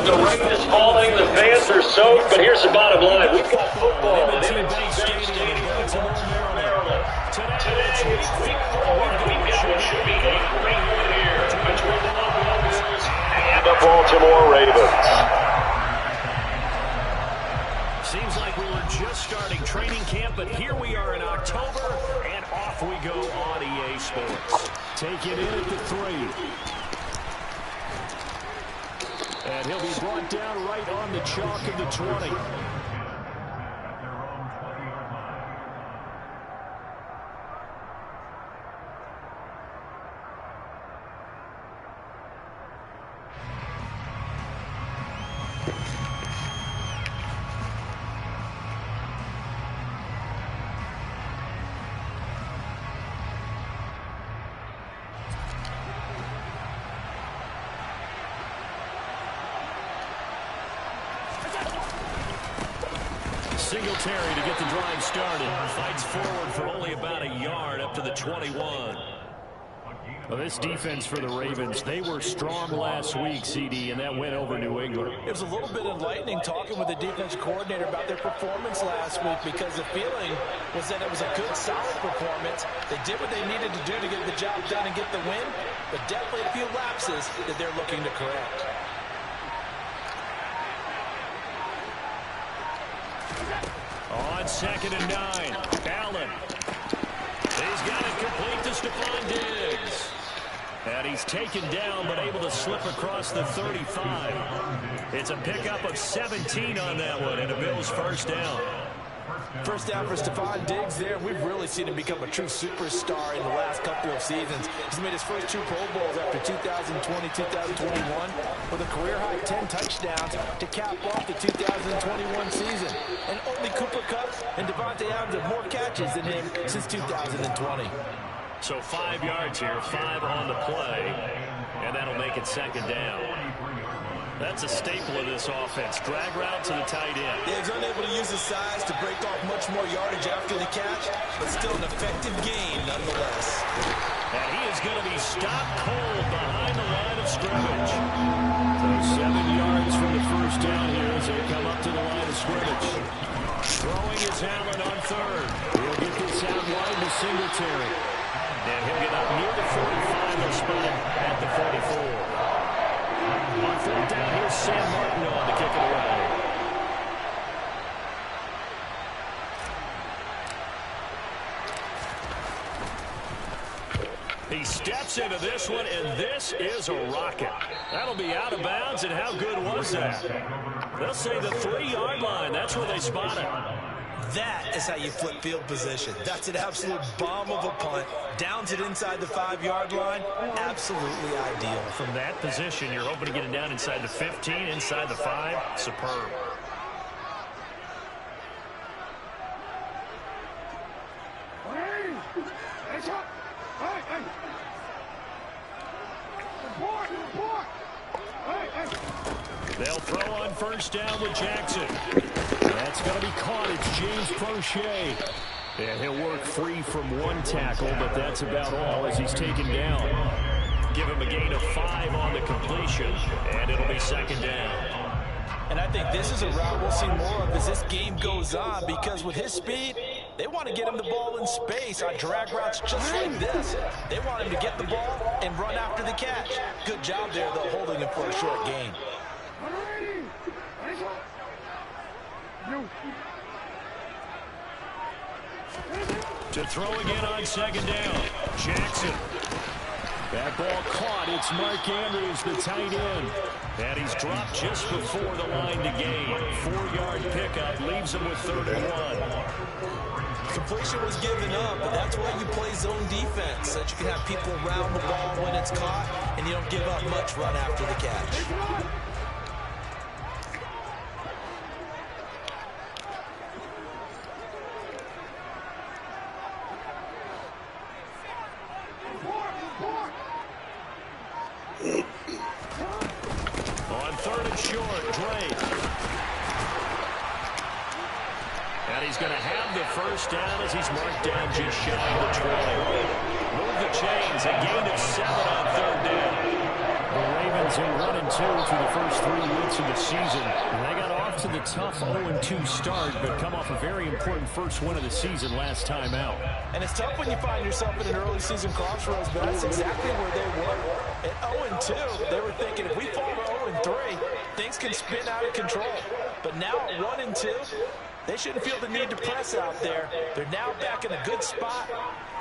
The rain is falling, the fans are soaked, but here's the bottom line. We've got football in M&T Bank Stadium in Baltimore, Maryland. Today, it's week 4. We've got what should be a great one here between the Bulldogs and the Baltimore Ravens. Seems like we were just starting training camp, but here we are in October, and off we go on EA Sports. Take it in at the 3. And he'll be brought down right on the chalk of the 20. Singletary to get the drive started. Fights forward for only about a yard up to the 21. Well, this defense for the Ravens, they were strong last week, CD, and that went over New England. It was a little bit enlightening talking with the defense coordinator about their performance last week because the feeling was that it was a good, solid performance. They did what they needed to do to get the job done and get the win, but definitely a few lapses that they're looking to correct. On 2nd and 9, Allen. He's got it complete to Stephon Diggs. And he's taken down, but able to slip across the 35. It's a pickup of 17 on that one, and a Bills first down. First down for Stephon Diggs there. We've really seen him become a true superstar in the last couple of seasons. He's made his first 2 Pro Bowls after 2020-2021 with a career-high 10 touchdowns to cap off the 2021 season. And only Cooper Kupp and Devontae Adams have more catches than him since 2020. So 5 yards here, 5 on the play, and that'll make it 2nd down. That's a staple of this offense. Drag route to the tight end. Yeah, he's unable to use his size to break off much more yardage after the catch, but still an effective gain nonetheless. And he is going to be stopped cold behind the line of scrimmage. So 7 yards from the first down here as they come up to the line of scrimmage. Throwing is Allen on 3rd. He'll get this out wide to Singletary. And he'll get up near the 45. They'll spot him at the 44. On 4th down, here's Sam Martin on to kick it away. He steps into this one, and this is a rocket. That'll be out of bounds, and how good was that? They'll say the 3-yard line. That's where they spot it. That is how you flip field position. That's an absolute bomb of a punt. Downs it inside the 5-yard line. Absolutely ideal. From that position, you're hoping to get it down inside the 15, inside the 5. Superb. They'll throw on 1st down with Jackson. That's going to be caught. It's James Prochet. And he'll work free from 1 tackle, but that's about all as he's taken down. Give him a gain of 5 on the completion, and it'll be 2nd down. And I think this is a route we'll see more of as this game goes on, because with his speed, they want to get him the ball in space on drag routes just like this. They want him to get the ball and run after the catch. Good job there, though, holding him for a short gain. To throw again on 2nd down. Jackson. That ball caught. It's Mark Andrews, the tight end. And he's dropped just before the line to gain. 4-yard pickup leaves him with 31. Completion was given up, but that's why you play zone defense, so that you can have people around the ball when it's caught, and you don't give up much run after the catch. On 3rd and short, Drake. And he's going to have the first down as he's marked down just shy of the 20. Move the chains, a gain of 7 on 3rd down. The Ravens Ravens in 1-2 through the first 3 weeks of the season. And they got off to the tough 0-2 start, but come off a very important first win of the season last time out. And it's tough when you find yourself in an early season crossroads, but that's exactly where they were. At 0-2, they were thinking if we fall to 0-3, things can spin out of control. But now at 1-2, they shouldn't feel the need to press out there. They're now back in a good spot.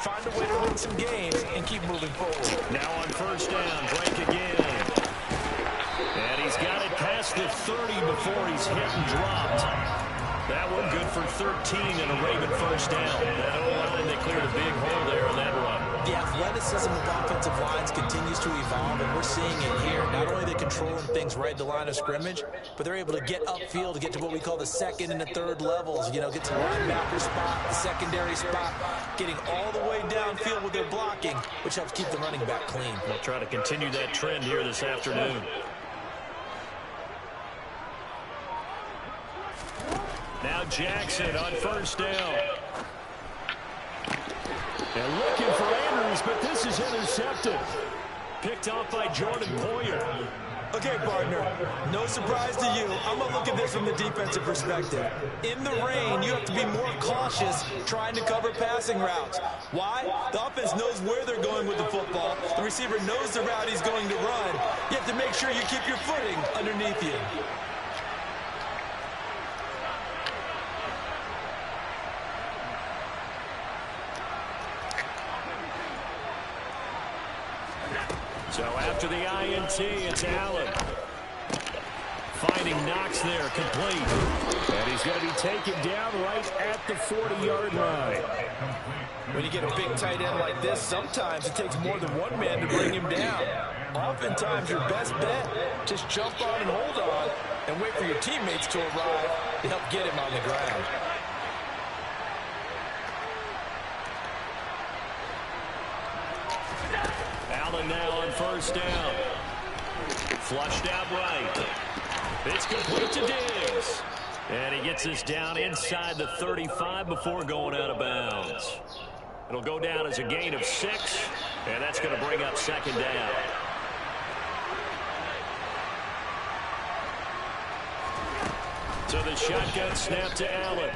Find a way to win some games and keep moving forward. Now on first down, Drake again. And he's got it past the 30 before he's hit and dropped. That one good for 13 and a Raven first down. That O-line, they cleared a big hole there on that run. The athleticism of offensive lines continues to evolve, and we're seeing it here. Not only are they controlling things right at the line of scrimmage, but they're able to get upfield to get to what we call the second and the third levels. You know, get to the linebacker spot, the secondary spot, getting all the way downfield with their blocking, which helps keep the running back clean. They'll try to continue that trend here this afternoon. Now Jackson on first down. And looking for Andrews, but this is intercepted. Picked off by Jordan Poyer. Okay, partner, no surprise to you. I'm going to look at this from the defensive perspective. In the rain, you have to be more cautious trying to cover passing routes. Why? The offense knows where they're going with the football. The receiver knows the route he's going to run. You have to make sure you keep your footing underneath you. So after the INT, it's Allen. Finding Knox there, complete. And he's going to be taken down right at the 40-yard line. When you get a big tight end like this, sometimes it takes more than one man to bring him down. Oftentimes, your best bet, just jump on and hold on and wait for your teammates to arrive to help get him on the ground. Allen now on first down. Flushed out right. It's complete to Diggs. And he gets this down inside the 35 before going out of bounds. It'll go down as a gain of 6, and that's going to bring up second down. So the shotgun snap to Allen.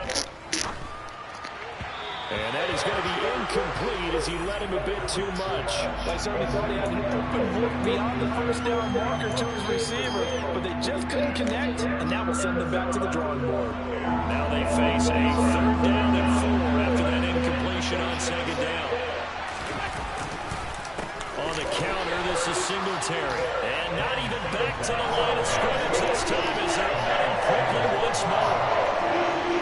And that is going to be incomplete as he led him a bit too much. I certainly thought he had an open look beyond the first down marker to his receiver, but they just couldn't connect, and that will send them back to the drawing board. Now they face a 3rd down and 4 after that incompletion on second down. On the counter, this is Singletary. And not even back to the line of scrimmage this time as they're running quickly once more.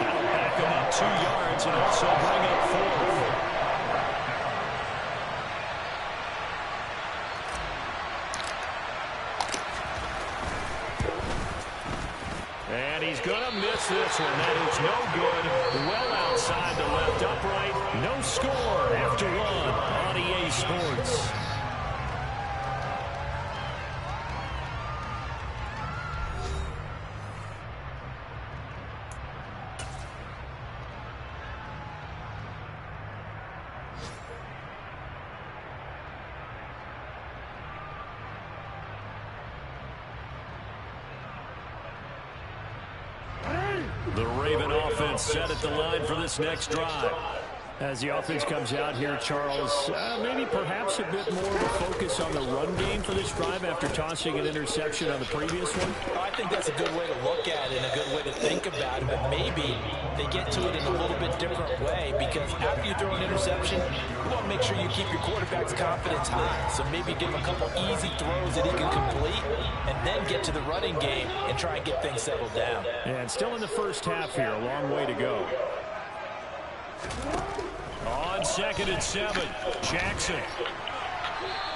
That'll back him up 2 yards and also bring up 4th. And he's going to miss this one. That is no good. Well outside the left upright. No score after 1 on EA Sports. The Raven offense set at the line for this next drive. As the offense comes out here, Charles, maybe perhaps a bit more of a focus on the run game for this drive after tossing an interception on the previous one? I think that's a good way to look at it and a good way to think about it, but maybe they get to it in a little bit different way because after you throw an interception, you want to make sure you keep your quarterback's confidence high. So maybe give him a couple easy throws that he can complete and then get to the running game and try and get things settled down. And still in the first half here, a long way to go. On 2nd and 7, Jackson.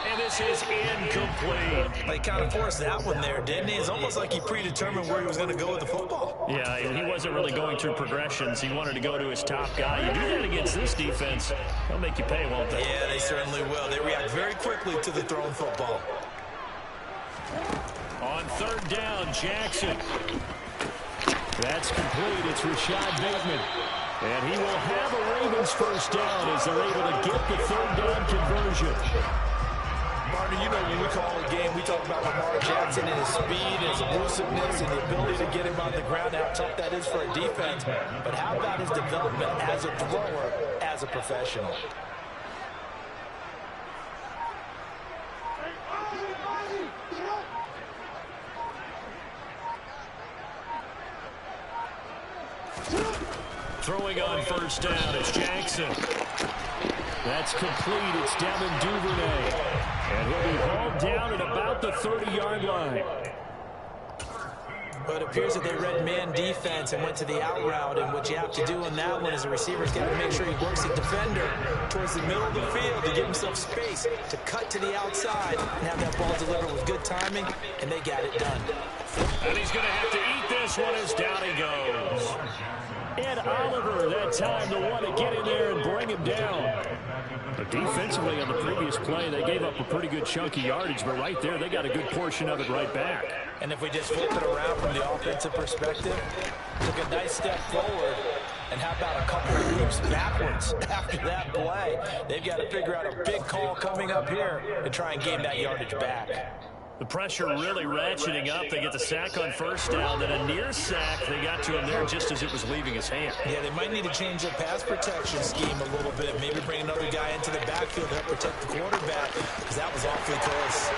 And this is incomplete. They kind of forced that one there, didn't he? It's almost like he predetermined where he was going to go with the football. Yeah, he wasn't really going through progressions. He wanted to go to his top guy. You do that against this defense, they'll make you pay, won't they? Yeah, they certainly will. They react very quickly to the thrown football. On 3rd down, Jackson. That's complete. It's Rashad Bateman. And he will have a Ravens first down as they're able to get the 3rd down conversion. Partner, you know, when we call a game, we talk about Lamar Jackson and his speed and his elusiveness and the ability to get him on the ground, how tough that is for a defense. But how about his development as a thrower, as a professional? Throwing on first down, it's Jackson. That's complete. It's Devin Duvernay. And he'll be hauled down at about the 30-yard line. But it appears that they read man defense and went to the out route, and what you have to do on that one is the receiver's got to make sure he works the defender towards the middle of the field to give himself space to cut to the outside and have that ball delivered with good timing, and they got it done. And he's going to have to eat this one as down he goes. Ed Oliver, that time the one to get in there and bring him down. But defensively on the previous play, they gave up a pretty good chunk of yardage, but right there, they got a good portion of it right back. And if we just flip it around from the offensive perspective, took a nice step forward, and how about a couple of leaps backwards after that play? They've got to figure out a big call coming up here to try and gain that yardage back. The pressure really ratcheting up. They get the sack on first down, then a near sack. They got to him there just as it was leaving his hand. Yeah, they might need to change their pass protection scheme a little bit. Maybe bring another guy into the backfield to help protect the quarterback, because that was awfully close.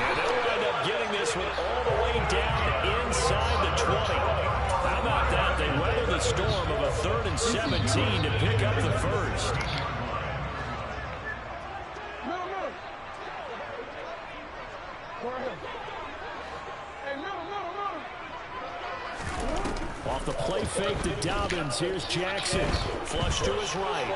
And they'll wind up getting this one all the way down inside the 20. How about that? They weather the storm of a 3rd and 17 to pick up the first. Off the play fake to Dobbins. Here's Jackson. Flush to his right.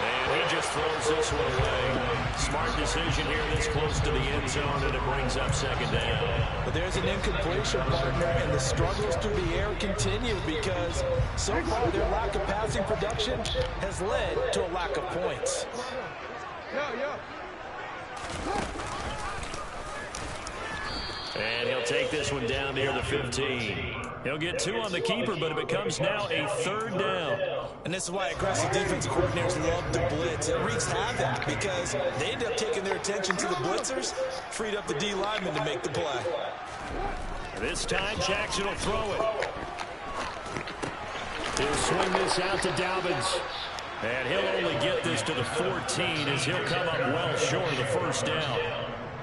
And he just throws this one away. Smart decision here this close to the end zone, and it brings up 2nd down. But there's an incompletion, partner, and the struggles through the air continue because so far their lack of passing production has led to a lack of points. And he'll take this one down near the 15. He'll get 2 on the keeper, but it becomes now a 3rd down. And this is why aggressive defensive coordinators love the blitz. It wreaks havoc because they end up taking their attention to the blitzers, freed up the D lineman to make the play. This time, Jackson will throw it. He'll swing this out to Dobbins. And he'll only get this to the 14 as he'll come up well short of the first down.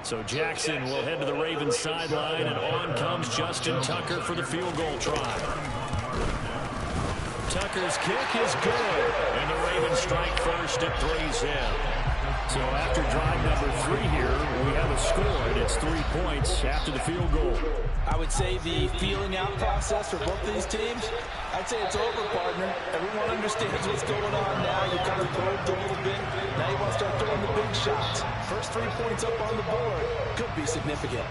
So Jackson will head to the Ravens sideline, and on comes Justin Tucker for the field goal try. Tucker's kick is good, and the Ravens strike first at 3's in. So after drive number 3 here, we have a score, and it's 3 points after the field goal. I would say the feeling out process for both these teams, I'd say it's over, partner. Everyone understands what's going on now. You kind of probed a little bit. Now you want to start throwing the big shots. First 3 points up on the board could be significant.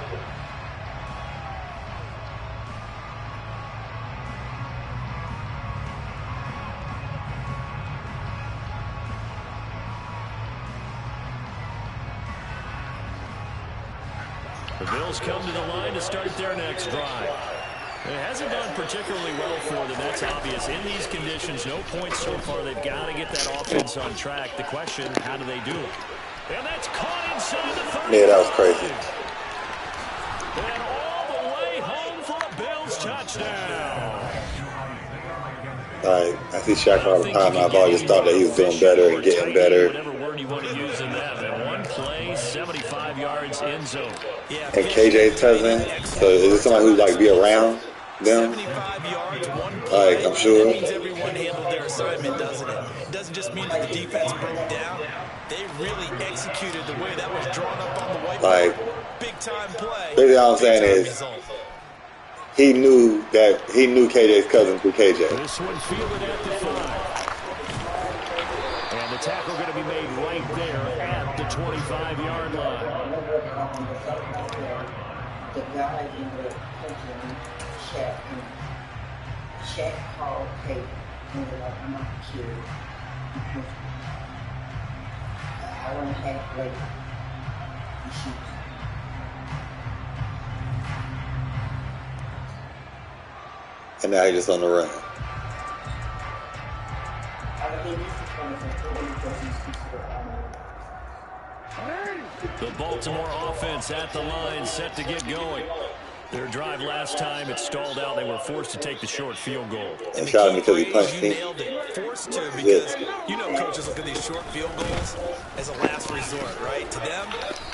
The Bills come to the line to start their next drive. It hasn't done particularly well for them. That's obvious. In these conditions, no points so far. They've got to get that offense on track. The question, how do they do it? And that's caught inside the 30. Yeah, that was crazy. And all the way home for a Bills touchdown. I see Shaq all the time. I've always thought that he was doing better and getting better. Whatever word you want to use in that. And one play, 75 yards in zone. And KJ's cousin. So is it somebody who like be around them? 75 yards, one play. Like, I'm sure. That means everyone handled their assignment, doesn't it? It doesn't just mean that the defense broke down. They really executed the way that was drawn up on the whiteboard. Like, big time play. basically all I'm saying is he knew KJ's cousin through KJ. This one fielded at the 5. And the tackle going to be made right there at the 25-yard line. The guy in the company, Shaq called Kate and was like, I'm not sure. I want to have late. And now he's just on the run. The Baltimore offense at the line, set to get going. Their drive last time, it stalled out. They were forced to take the short field goal. And shot him because he punched you him. nailed it. Forced to, because you know coaches look at these short field goals as a last resort, right? To them,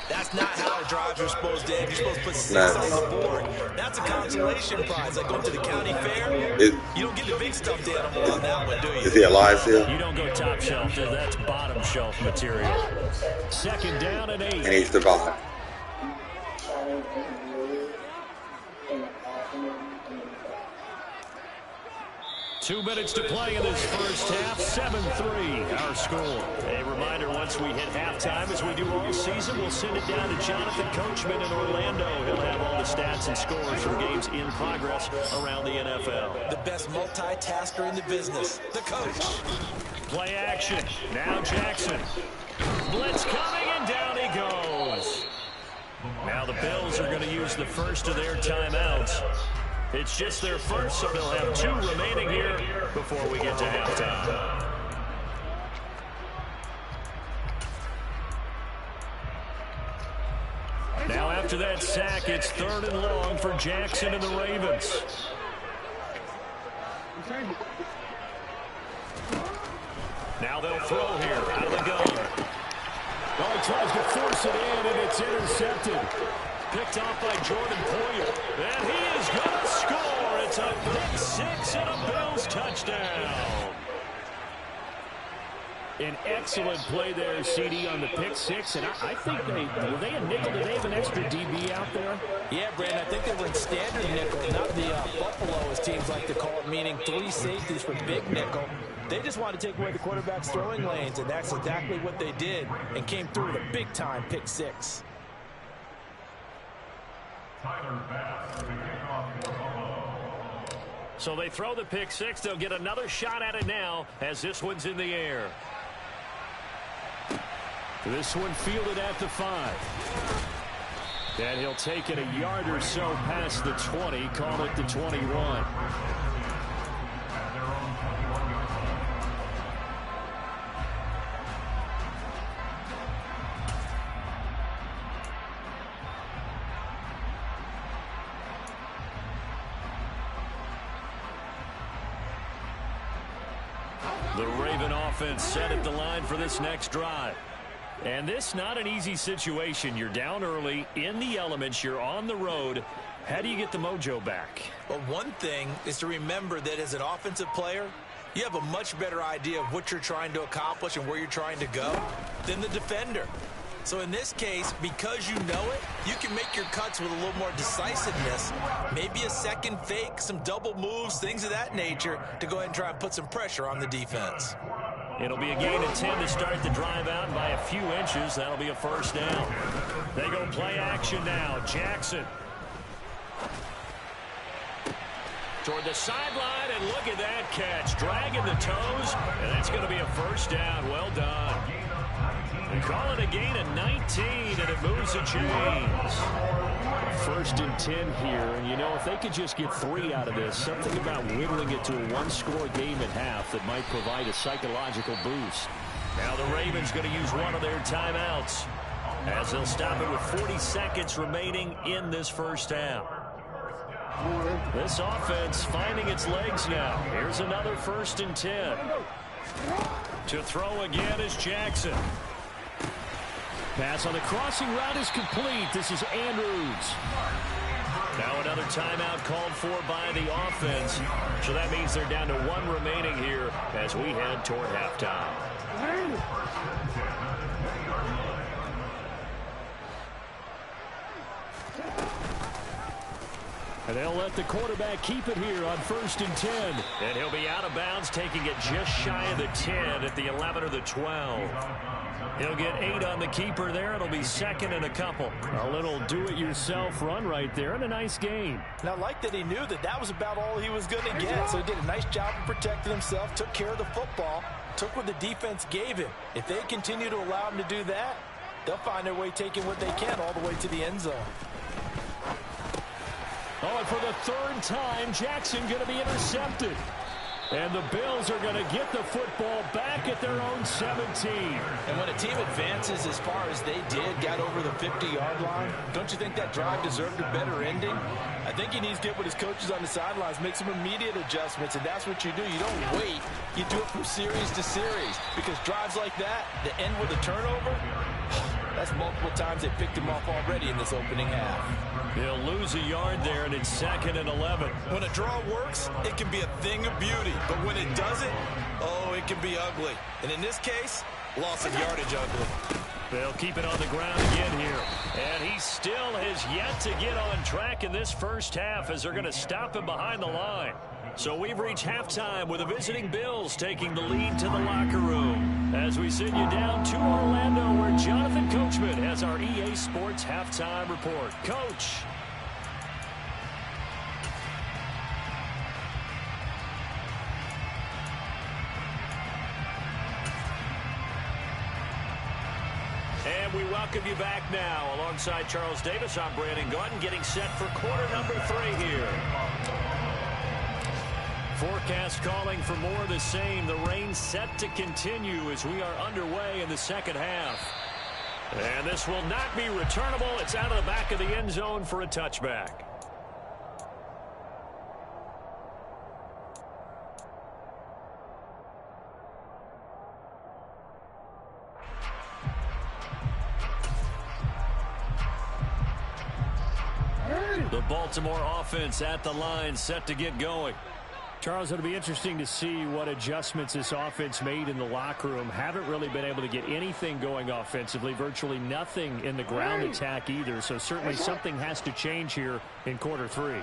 that's not how drives are supposed to end. You're supposed to put 6 on the board. That's a consolation prize. Like going to the county fair, you don't get the big stuffed animal on that one, do you? Is he alive still? You don't go top shelf. That's bottom shelf material. Second down and 8. And he survived. 2 minutes to play in this first half. 7-3 our score. A reminder, once we hit halftime, as we do all season, we'll send it down to Jonathan Coachman in Orlando. He'll have all the stats and scores from games in progress around the NFL. The best multitasker in the business, the coach. Play action. Now Jackson. Blitz coming, and down he goes. Now the Bills are going to use the first of their timeouts. It's just their first, so they'll have 2 remaining here before we get to halftime. Now after that sack, it's 3rd and long for Jackson and the Ravens. Now they'll throw here out of the gun. Oh, he tries to force it in, and it's intercepted. Picked off by Jordan Poyer. And he is going to score. It's a pick 6 and a Bills touchdown. An excellent play there, CD, on the pick 6. And I think were they a nickel? Did they have an extra DB out there? Yeah, Brandon, I think they were in standard nickel, not the Buffalo, as teams like to call it, meaning 3 safeties for big nickel. They just wanted to take away the quarterback's throwing lanes, and that's exactly what they did, and came through with a big-time pick 6. So they throw the pick 6. They'll get another shot at it now as this one's in the air. This one fielded at the 5. And he'll take it a yard or so past the 20, call it the 21. The Raven offense set at the line for this next drive. And this not an easy situation. You're down early, in the elements, you're on the road. How do you get the mojo back? Well, one thing is to remember that as an offensive player, you have a much better idea of what you're trying to accomplish and where you're trying to go than the defender. So in this case, because you know it, you can make your cuts with a little more decisiveness. Maybe a second fake, some double moves, things of that nature to go ahead and try and put some pressure on the defense. It'll be a gain of 10 to start the drive out, and by a few inches, that'll be a first down. They go play action now. Jackson. Toward the sideline, and look at that catch. Dragging the toes, and that's going to be a first down. Well done. They call it a gain of 19, and it moves the chains. 1st and 10 here, and you know, if they could just get 3 out of this, something about whittling it to a 1-score game at half that might provide a psychological boost. Now the Ravens going to use one of their timeouts as they'll stop it with 40 seconds remaining in this first half. This offense finding its legs now. Here's another 1st and 10. To throw again is Jackson. Pass on the crossing route is complete. This is Andrews. Now another timeout called for by the offense. So that means they're down to 1 remaining here as we head toward halftime. And they'll let the quarterback keep it here on 1st and 10. And he'll be out of bounds, taking it just shy of the 10 at the 11 or the 12. He'll get 8 on the keeper there. It'll be 2nd and a couple. A little do-it-yourself run right there and a nice gain. And I like that he knew that that was about all he was going to get. So he did a nice job of protecting himself, took care of the football, took what the defense gave him. If they continue to allow him to do that, they'll find their way taking what they can all the way to the end zone. Oh, and for the 3rd time, Jackson going to be intercepted. And the Bills are going to get the football back at their own 17. And when a team advances as far as they did, got over the 50-yard line, don't you think that drive deserved a better ending? I think he needs to get with his coaches on the sidelines, make some immediate adjustments, and that's what you do. You don't wait. You do it from series to series, because drives like that end with a turnover, that's multiple times they picked him off already in this opening half. He'll lose a yard there, and it's 2nd and 11. When a draw works, it can be a thing of beauty. But when it doesn't, oh, it can be ugly. And in this case, loss of yardage ugly. They'll keep it on the ground again here. And he still has yet to get on track in this first half as they're going to stop him behind the line. So we've reached halftime with the visiting Bills taking the lead to the locker room. As we send you down to Orlando, where Jonathan Coachman has our EA Sports halftime report. Coach. And we welcome you back now. Alongside Charles Davis, I'm Brandon Gaudin, getting set for quarter number 3 here. Forecast calling for more of the same. The rain set to continue as we are underway in the second half. And this will not be returnable. It's out of the back of the end zone for a touchback. The Baltimore offense at the line, set to get going. Charles, it'll be interesting to see what adjustments this offense made in the locker room. Haven't really been able to get anything going offensively, virtually nothing in the ground attack either. So certainly something has to change here in quarter 3.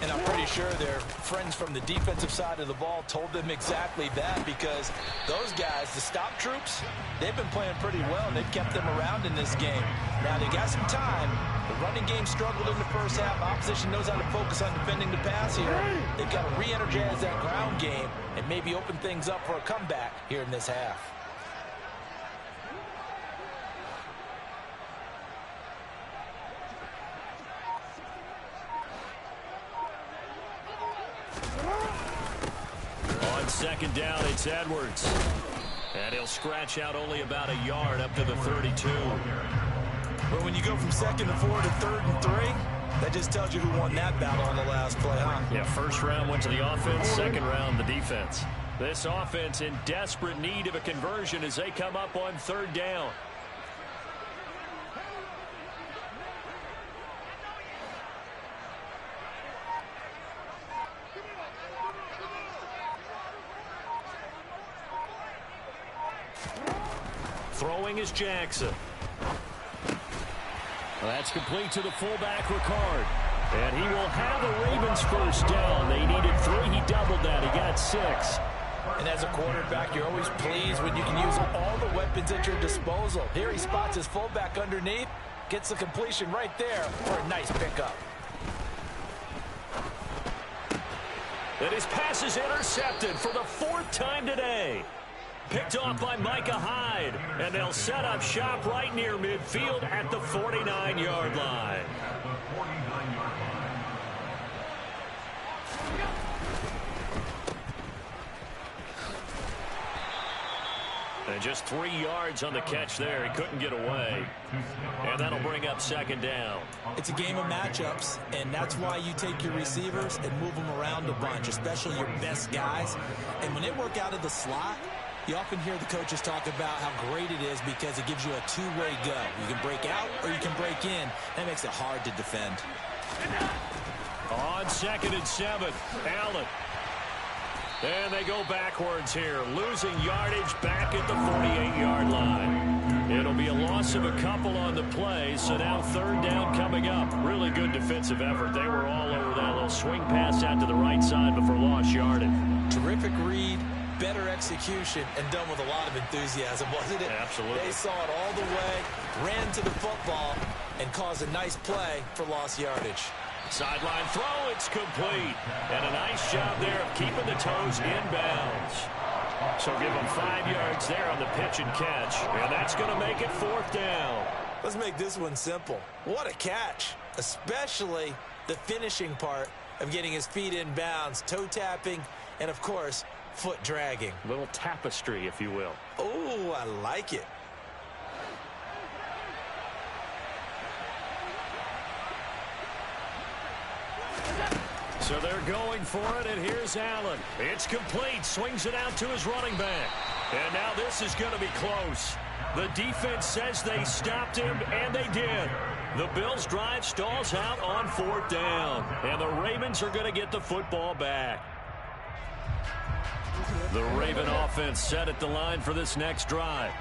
And I'm pretty sure their friends from the defensive side of the ball told them exactly that, because those guys, the stop troops, they've been playing pretty well, and they've kept them around in this game. Now, they got some time. The running game struggled in the first half. Opposition knows how to focus on defending the pass here. They've got to re-energize that ground game and maybe open things up for a comeback here in this half. On second down, it's Edwards. And he'll scratch out only about a yard up to the 32. But when you go from 2nd and 4 to 3rd and 3, that just tells you who won that battle on the last play, huh? Yeah, first round went to the offense, second round the defense. This offense in desperate need of a conversion as they come up on 3rd down. Throwing is Jackson. Well, that's complete to the fullback, Ricard. And he will have the Ravens first down. They needed 3. He doubled that. He got 6. And as a quarterback, you're always pleased when you can use all the weapons at your disposal. Here he spots his fullback underneath, gets the completion right there for a nice pickup. And his pass is intercepted for the 4th time today. Picked off by Micah Hyde. And they'll set up shop right near midfield at the 49-yard line. And just 3 yards on the catch there. He couldn't get away. And that'll bring up 2nd down. It's a game of matchups, and that's why you take your receivers and move them around a bunch, especially your best guys. And when they work out of the slot, you often hear the coaches talk about how great it is because it gives you a two-way go. You can break out or you can break in. That makes it hard to defend. On 2nd and 7, Allen. And they go backwards here, losing yardage back at the 48-yard line. It'll be a loss of a couple on the play, so now 3rd down coming up. Really good defensive effort. They were all over that little swing pass out to the right side before lost yardage. Terrific read, better execution, and done with a lot of enthusiasm, wasn't it? Absolutely. They saw it all the way, ran to the football, and caused a nice play for lost yardage. Sideline throw, it's complete. And a nice job there of keeping the toes inbounds. So give them 5 yards there on the pitch and catch. And that's going to make it 4th down. Let's make this one simple. What a catch, especially the finishing part of getting his feet in bounds, toe tapping, and of course, foot dragging. A little tapestry, if you will. Oh, I like it. So they're going for it, and here's Allen. It's complete. Swings it out to his running back. And now this is going to be close. The defense says they stopped him, and they did. The Bills' drive stalls out on 4th down. And the Ravens are going to get the football back. The Raven offense set at the line for this next drive.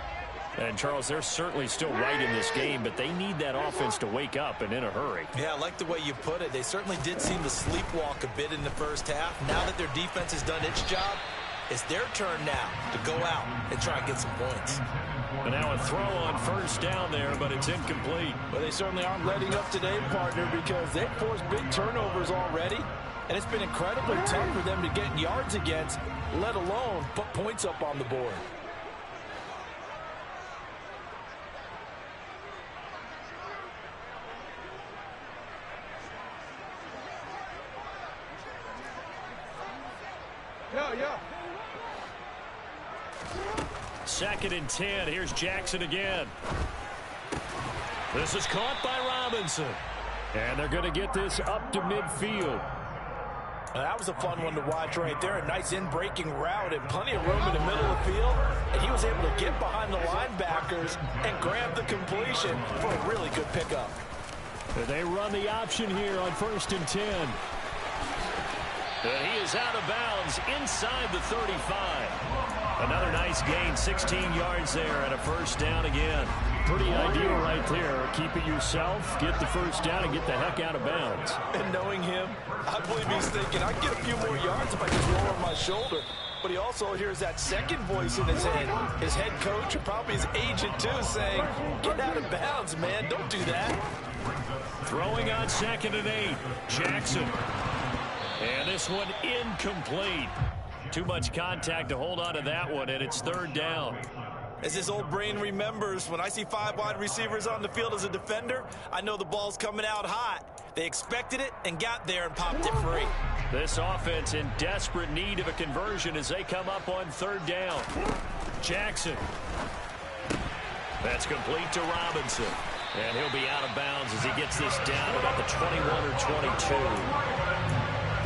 And, Charles, they're certainly still right in this game, but they need that offense to wake up and in a hurry. Yeah, I like the way you put it. They certainly did seem to sleepwalk a bit in the first half. Now that their defense has done its job, it's their turn now to go out and try and get some points. And now a throw on 1st down there, but it's incomplete. Well, they certainly aren't letting up today, partner, because they've forced big turnovers already. And it's been incredibly tough for them to get yards against, let alone put points up on the board. Yeah. 2nd and 10. Here's Jackson again. This is caught by Robinson. And they're going to get this up to midfield. That was a fun one to watch right there. A nice in-breaking route and plenty of room in the middle of the field. And he was able to get behind the linebackers and grab the completion for a really good pickup. And they run the option here on 1st and 10. And he is out of bounds inside the 35. Another nice gain, 16 yards there and a 1st down again. Pretty ideal right there. Keep it yourself, get the 1st down, and get the heck out of bounds. And knowing him, I believe he's thinking, I can get a few more yards if I just lower my shoulder. But he also hears that second voice in his head. His head coach, or probably his agent too, saying, get out of bounds, man. Don't do that. Throwing on 2nd and 8. Jackson. And this one incomplete. Too much contact to hold on to that one, and it's 3rd down. As his old brain remembers, when I see 5 wide receivers on the field as a defender, I know the ball's coming out hot. They expected it and got there and popped it free. This offense in desperate need of a conversion as they come up on 3rd down. Jackson. That's complete to Robinson. And he'll be out of bounds as he gets this down about the 21 or 22.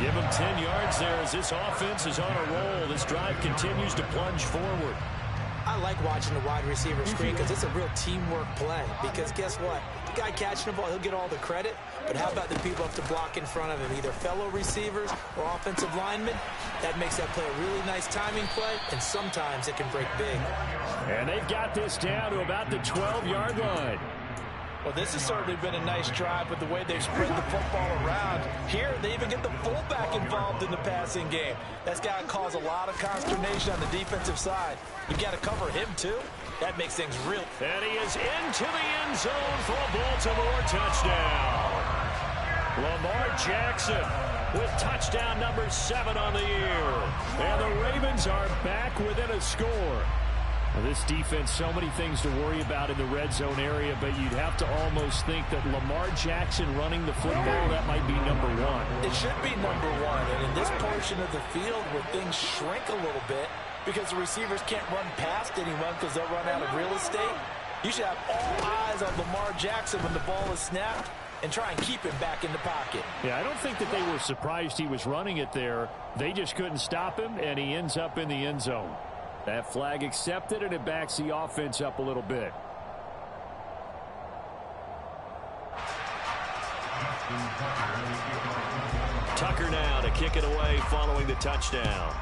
Give him 10 yards there as this offense is on a roll. This drive continues to plunge forward. I like watching the wide receiver screen because it's a real teamwork play. Because guess what? The guy catching the ball, he'll get all the credit. But how about the people up to block in front of him, either fellow receivers or offensive linemen? That makes that play a really nice timing play, and sometimes it can break big. And they've got this down to about the 12-yard line. Well, this has certainly been a nice drive with the way they've spread the football around. Here, they even get the fullback involved in the passing game. That's got to cause a lot of consternation on the defensive side. You've got to cover him, too. That makes things real. And he is into the end zone for a Baltimore touchdown. Lamar Jackson with touchdown number 7 on the year. And the Ravens are back within a score. Well, this defense, so many things to worry about in the red zone area, but you'd have to almost think that Lamar Jackson running the football, that might be number 1. It should be number 1, and in this portion of the field where things shrink a little bit because the receivers can't run past anyone because they'll run out of real estate, you should have all eyes on Lamar Jackson when the ball is snapped and try and keep him back in the pocket. Yeah, I don't think that they were surprised he was running it there. They just couldn't stop him, and he ends up in the end zone. That flag accepted, and it backs the offense up a little bit. Tucker now to kick it away following the touchdown.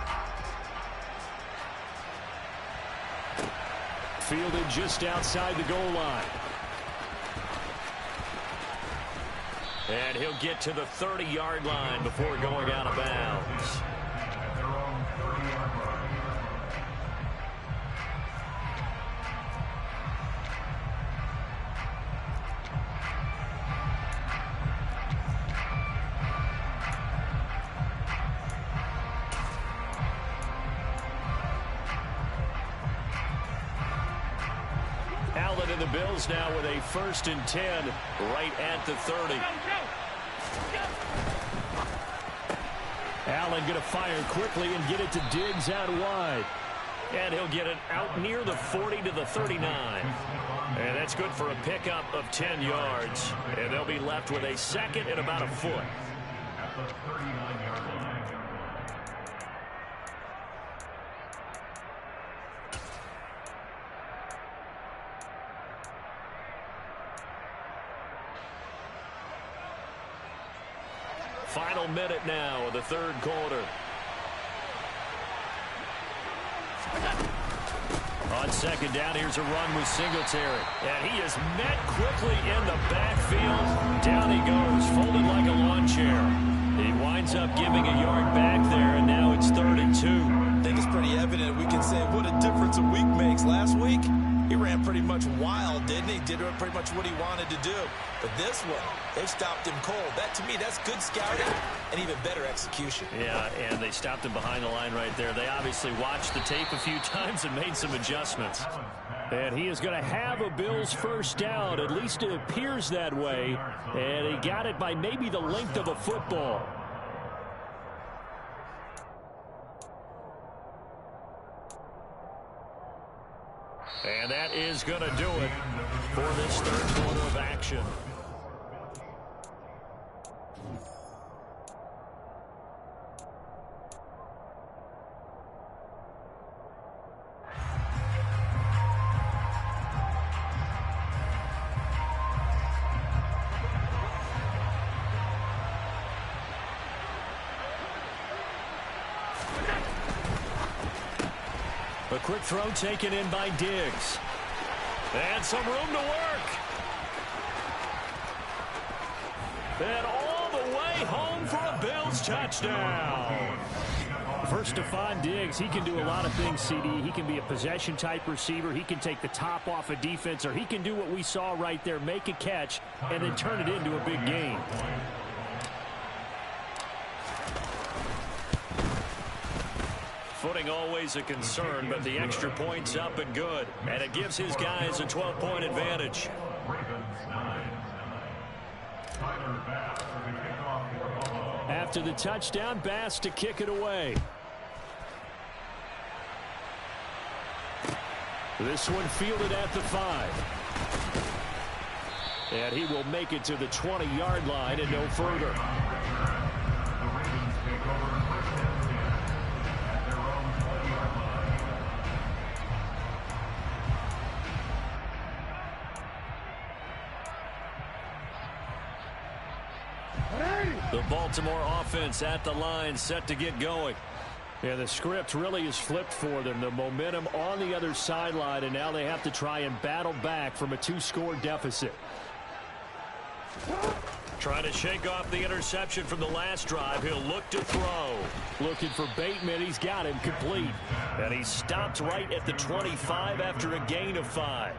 Fielded just outside the goal line. And he'll get to the 30-yard line before going out of bounds. Allen and the Bills now with a 1st and 10 right at the 30. Allen going to fire quickly and get it to Diggs out wide. And he'll get it out near the 40 to the 39. And that's good for a pickup of 10 yards. And they'll be left with a second and about a foot. Final minute now of the third quarter. On second down, here's a run with Singletary. And he is met quickly in the backfield. Down he goes, folded like a lawn chair. He winds up giving a yard back there, and now it's 3rd and 2. I think it's pretty evident. We can say what a difference a week makes. Last week, he ran pretty much wild, didn't he? Did pretty much what he wanted to do. But this one, they stopped him cold. That, to me, that's good scouting and even better execution. Yeah, and they stopped him behind the line right there. They obviously watched the tape a few times and made some adjustments. And he is going to have a Bills first down. At least it appears that way. And he got it by maybe the length of a football. And that is going to do it for this third quarter of action. A quick throw taken in by Diggs. And some room to work. And all the way home for a Bills touchdown. First, Stephon Diggs, he can do a lot of things, CD. He can be a possession-type receiver. He can take the top off a defense, or he can do what we saw right there, make a catch, and then turn it into a big game. Footing always a concern, but the extra point's up and good. And it gives his guys a 12-point advantage. After the touchdown, Bass to kick it away. This one fielded at the 5. And he will make it to the 20-yard line and no further. The Baltimore offense at the line, set to get going. Yeah, the script really is flipped for them. The momentum on the other sideline, and now they have to try and battle back from a 2-score deficit. Trying to shake off the interception from the last drive. He'll look to throw. Looking for Bateman. He's got him complete. And he stopped right at the 25 after a gain of 5.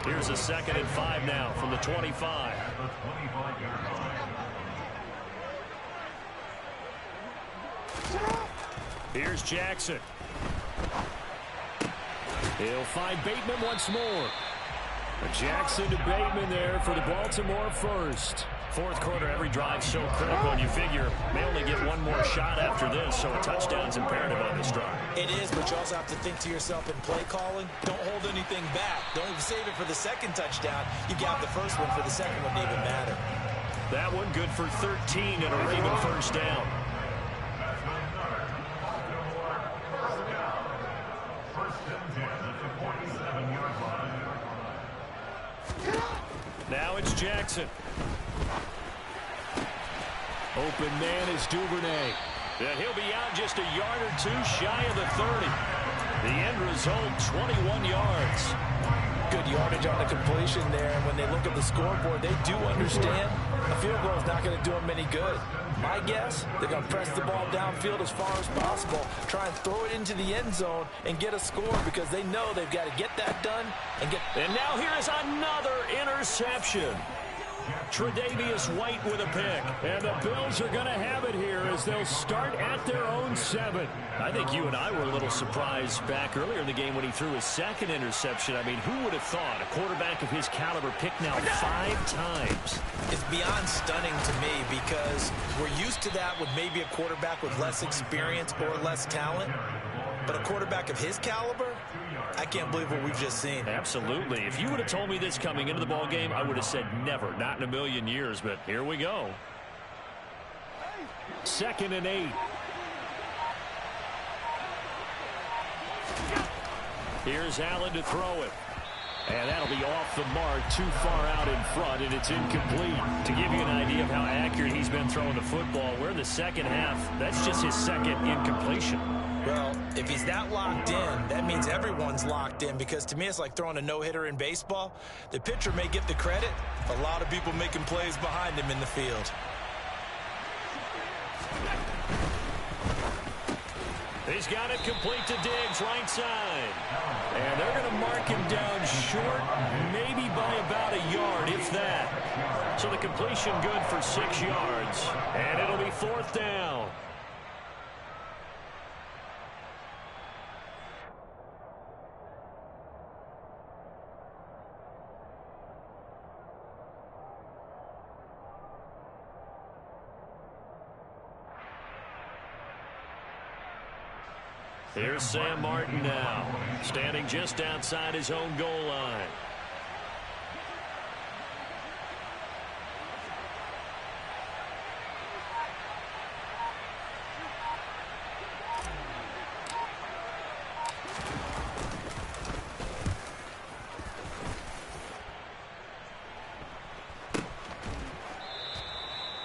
Here's a 2nd and 5 now from the 25. Here's Jackson. He'll find Bateman once more. Jackson to Bateman there for the Baltimore first. Fourth quarter, every drive so critical, and you figure they only get one more shot after this, so a touchdown's imperative on this drive. It is, but you also have to think to yourself in play calling, don't hold anything back. Don't save it for the second touchdown. You got the first one for the second one to even matter. That one good for 13 and a Raven first down. Now it's Jackson. Open man is Duvernay. And he'll be out just a yard or two shy of the 30. The end result, 21 yards. Good yardage on the completion there. And when they look at the scoreboard, they do understand a field goal is not going to do them any good. My guess, they're going to press the ball downfield as far as possible, try and throw it into the end zone and get a score because they know they've got to get that done and get. And now here is another interception. Tre'Davious White with a pick. And the Bills are going to have it here as they'll start at their own 7. I think you and I were a little surprised back earlier in the game when he threw his second interception. I mean, who would have thought a quarterback of his caliber picked now 5 times? It's beyond stunning to me because we're used to that with maybe a quarterback with less experience or less talent. But a quarterback of his caliber, I can't believe what we've just seen. Absolutely. If you would have told me this coming into the ball game, I would have said never, not in a million years. But here we go. 2nd and 8. Here's Allen to throw it. And that'll be off the mark, too far out in front, and it's incomplete. To give you an idea of how accurate he's been throwing the football, we're in the second half. That's just his second incompletion. Well, if he's that locked in, that means everyone's locked in, because to me it's like throwing a no-hitter in baseball. The pitcher may get the credit. A lot of people making plays behind him in the field. He's got it complete to Diggs, right side. And they're going to mark him down short, maybe by about a yard, if that. So the completion good for 6 yards. And it'll be 4th down. Here's Sam Martin now, standing just outside his own goal line.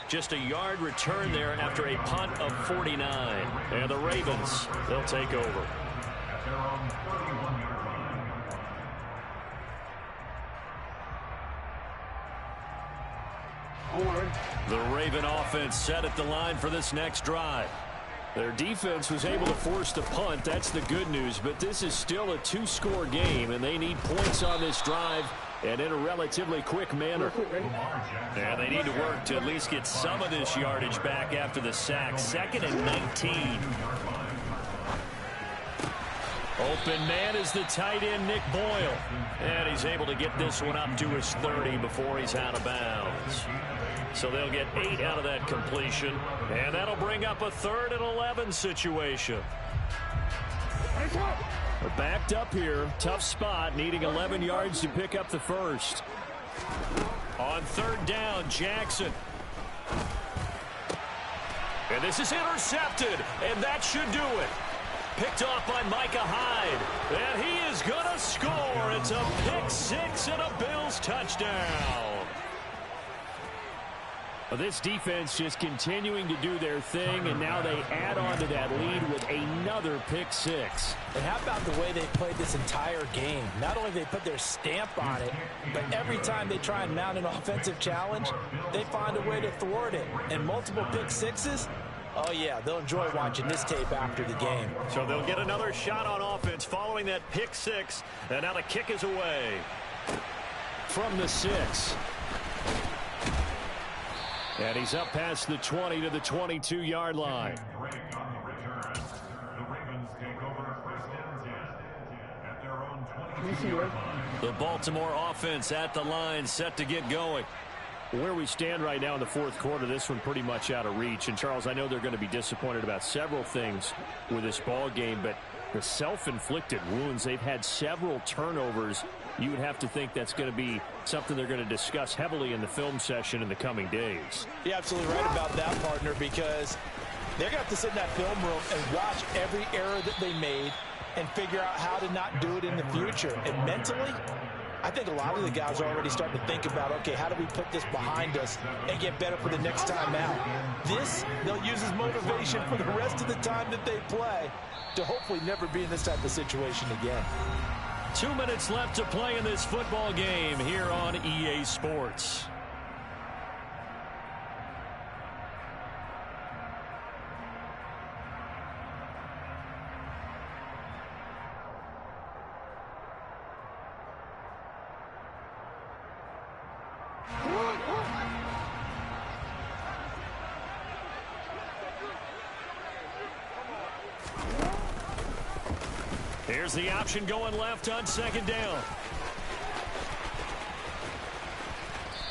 Just a yard return there after a punt of 49. And the Ravens, they'll take over. The Raven offense set at the line for this next drive. Their defense was able to force the punt. That's the good news. But this is still a 2-score game, and they need points on this drive and in a relatively quick manner. Yeah, they need to work to at least get some of this yardage back after the sack. 2nd and 19. Open man is the tight end, Nick Boyle. And he's able to get this one up to his 30 before he's out of bounds. So they'll get 8 out of that completion. And that'll bring up a 3rd and 11 situation. They're backed up here. Tough spot, needing 11 yards to pick up the first. On 3rd down, Jackson. And this is intercepted, and that should do it. Picked off by Micah Hyde. And he is going to score. It's a pick 6 and a Bills touchdown. This defense just continuing to do their thing, and now they add on to that lead with another pick 6. And how about the way they played this entire game? Not only they put their stamp on it, but every time they try and mount an offensive challenge, they find a way to thwart it. And multiple pick 6s, oh yeah, they'll enjoy watching this tape after the game. So they'll get another shot on offense following that pick 6, and now the kick is away. From the 6. And he's up past the 20 to the 22-yard line. The Baltimore offense at the line, set to get going. Where we stand right now in the 4th quarter, this one pretty much out of reach. And, Charles, I know they're going to be disappointed about several things with this ball game, but the self-inflicted wounds, they've had several turnovers. You would have to think that's going to be something they're going to discuss heavily in the film session in the coming days. You're absolutely right about that, partner, because they're going to have to sit in that film room and watch every error that they made and figure out how to not do it in the future. And mentally, I think a lot of the guys are already starting to think about, okay, how do we put this behind us and get better for the next time out? This, they'll use as motivation for the rest of the time that they play to hopefully never be in this type of situation again. 2 minutes left to play in this football game here on EA Sports. Here's the option going left on second down.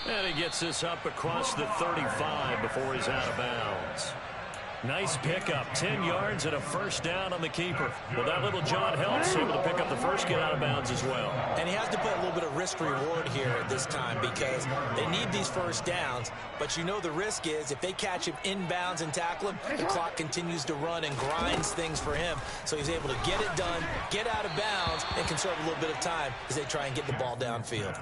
And he gets this up across the 35 before he's out of bounds. Nice pickup, 10 yards and a first down on the keeper. Well, that little John helps able to pick up the first, get out of bounds as well. And he has to put a little bit of risk-reward here this time because they need these first downs. But you know the risk is if they catch him inbounds and tackle him, the clock continues to run and grinds things for him. So he's able to get it done, get out of bounds, and conserve a little bit of time as they try and get the ball downfield.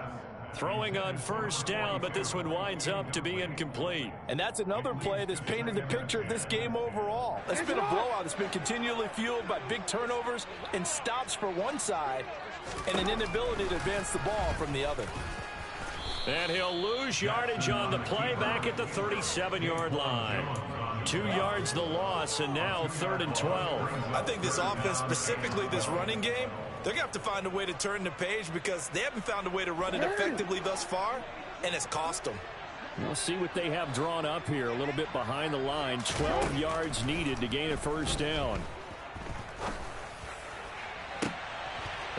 Throwing on first down, but this one winds up to be incomplete. And that's another play that's painted the picture of this game overall. It's been a blowout. It's been continually fueled by big turnovers and stops for one side and an inability to advance the ball from the other. And he'll lose yardage on the play back at the 37-yard line. 2 yards the loss, and now 3rd and 12. I think this offense, specifically this running game, they're going to have to find a way to turn the page because they haven't found a way to run it effectively thus far, and it's cost them. We'll see what they have drawn up here. A little bit behind the line. 12 yards needed to gain a first down.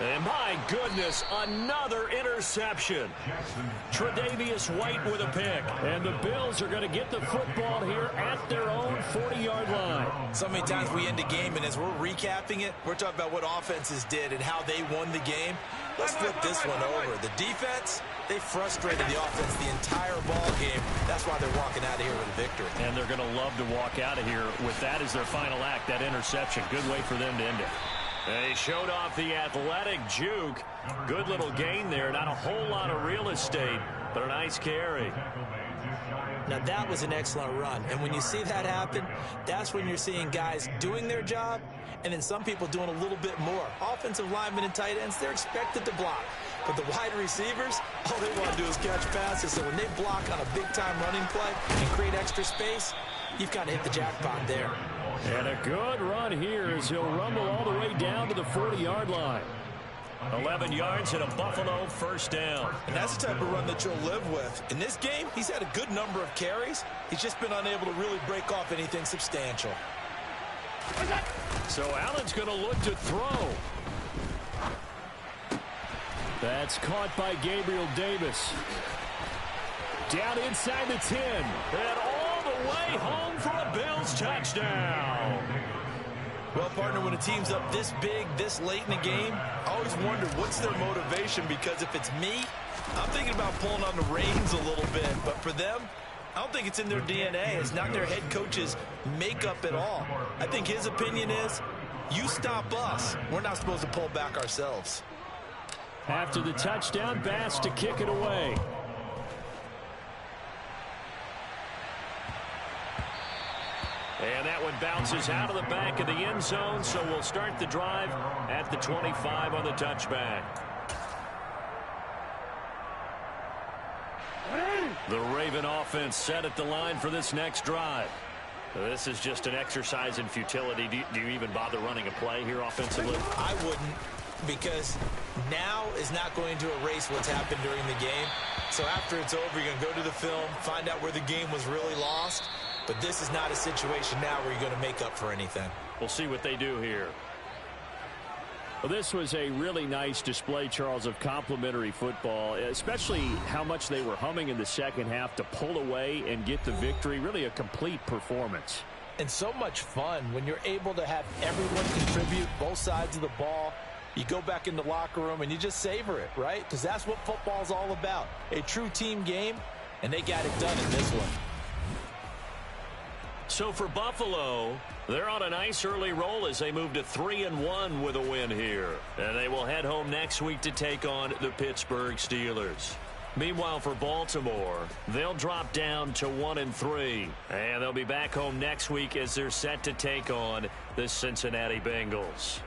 And my goodness, another interception. Tre'Davious White with a pick. And the Bills are going to get the football here at their own 40-yard line. So many times we end a game, and as we're recapping it, we're talking about what offenses did and how they won the game. Let's flip this one over. The defense, they frustrated the offense the entire ball game. That's why they're walking out of here with a victory. And they're going to love to walk out of here with that as their final act, that interception. Good way for them to end it. They showed off the athletic juke. Good little gain there. Not a whole lot of real estate, but a nice carry. Now, that was an excellent run. And when you see that happen, that's when you're seeing guys doing their job and then some people doing a little bit more. Offensive linemen and tight ends, they're expected to block. But the wide receivers, all they want to do is catch passes. So when they block on a big-time running play and create extra space, you've got to hit the jackpot there. And a good run here as he'll rumble all the way down to the 40-yard line. 11 yards and a Buffalo first down. And that's the type of run that you'll live with. In this game, he's had a good number of carries. He's just been unable to really break off anything substantial. So Allen's going to look to throw. That's caught by Gabriel Davis. Down inside the 10. And all the way home for a Bills touchdown. Well, partner, when a team's up this big, this late in the game, I always wonder what's their motivation, because if it's me, I'm thinking about pulling on the reins a little bit. But for them, I don't think it's in their DNA. It's not their head coach's makeup at all. I think his opinion is, you stop us. We're not supposed to pull back ourselves. After the touchdown, Bass to kick it away. And that one bounces out of the back of the end zone, so we'll start the drive at the 25 on the touchback. The Raven offense set at the line for this next drive. This is just an exercise in futility. Do you even bother running a play here offensively? I wouldn't, because now is not going to erase what's happened during the game. So after it's over, you're going to go to the film, find out where the game was really lost. But this is not a situation now where you're going to make up for anything. We'll see what they do here. Well, this was a really nice display, Charles, of complimentary football, especially how much they were humming in the second half to pull away and get the victory. Really a complete performance. And so much fun when you're able to have everyone contribute, both sides of the ball. You go back in the locker room and you just savor it, right? Because that's what football's all about. A true team game, and they got it done in this one. So for Buffalo, they're on a nice early roll as they move to 3-1 with a win here. And they will head home next week to take on the Pittsburgh Steelers. Meanwhile, for Baltimore, they'll drop down to 1-3. And they'll be back home next week as they're set to take on the Cincinnati Bengals.